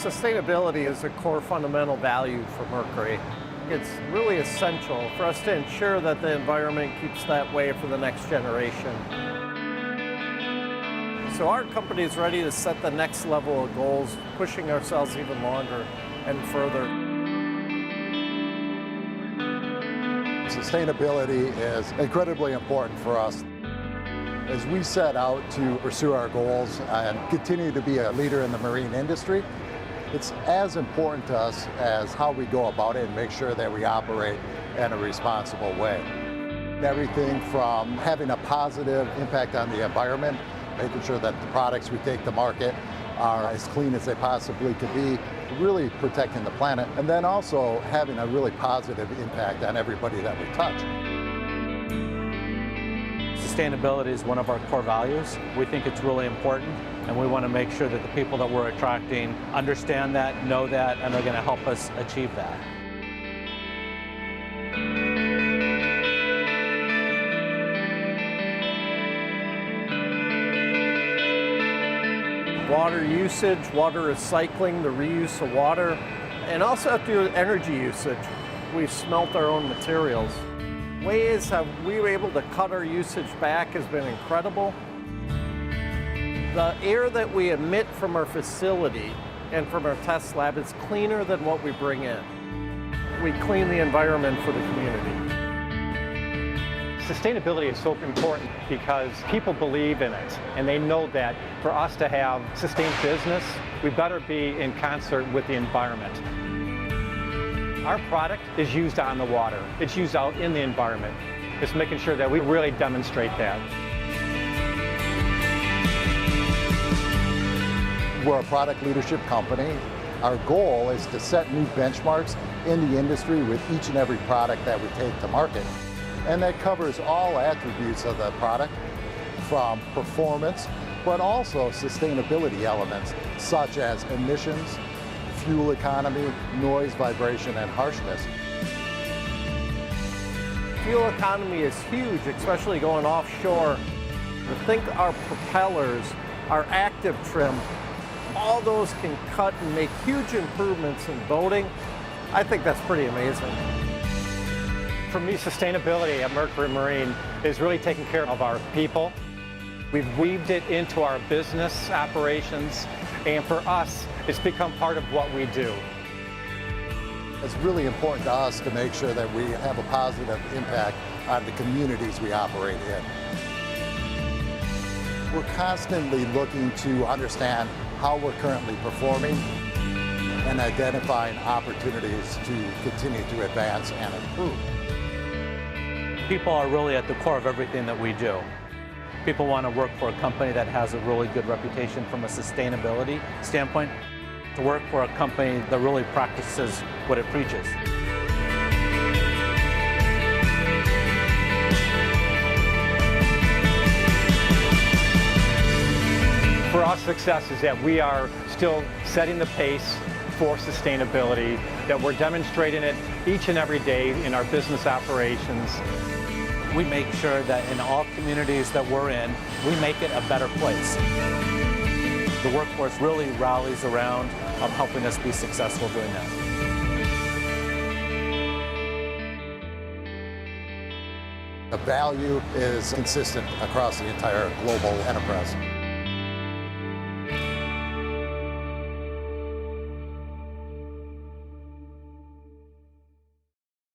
Sustainability is a core fundamental value for Mercury. It's really essential for us to ensure that the environment keeps that way for the next generation. So our company is ready to set the next level of goals, pushing ourselves even longer and further. Sustainability is incredibly important for us. As we set out to pursue our goals and continue to be a leader in the marine industry, it's as important to us as how we go about it and make sure that we operate in a responsible way. Everything from having a positive impact on the environment, making sure that the products we take to market are as clean as they possibly could be, really protecting the planet, and then also having a really positive impact on everybody that we touch. Sustainability is one of our core values. We think it's really important, and we want to make sure that the people that we're attracting understand that, know that, and are going to help us achieve that. Water usage, water recycling, the reuse of water, and also through energy usage. We smelt our own materials. Ways that we were able to cut our usage back has been incredible. The air that we emit from our facility and from our test lab is cleaner than what we bring in. We clean the environment for the community. Sustainability is so important because people believe in it, and they know that for us to have sustained business, we better be in concert with the environment. Our product is used on the water. It's used out in the environment. It's making sure that we really demonstrate that. We're a product leadership company. Our goal is to set new benchmarks in the industry with each and every product that we take to market. And that covers all attributes of the product, from performance, but also sustainability elements such as emissions, fuel economy, noise, vibration, and harshness. Fuel economy is huge, especially going offshore. To think our propellers, our active trim, all those can cut and make huge improvements in boating. I think that's pretty amazing. For me, sustainability at Mercury Marine is really taking care of our people. We've weaved it into our business operations, and for us, it's become part of what we do. It's really important to us to make sure that we have a positive impact on the communities we operate in. We're constantly looking to understand how we're currently performing and identifying opportunities to continue to advance and improve. People are really at the core of everything that we do. People want to work for a company that has a really good reputation from a sustainability standpoint, to work for a company that really practices what it preaches. For us, success is that we are still setting the pace for sustainability, that we're demonstrating it each and every day in our business operations. We make sure that in all communities that we're in, we make it a better place. The workforce really rallies around helping us be successful doing that. The value is consistent across the entire global enterprise.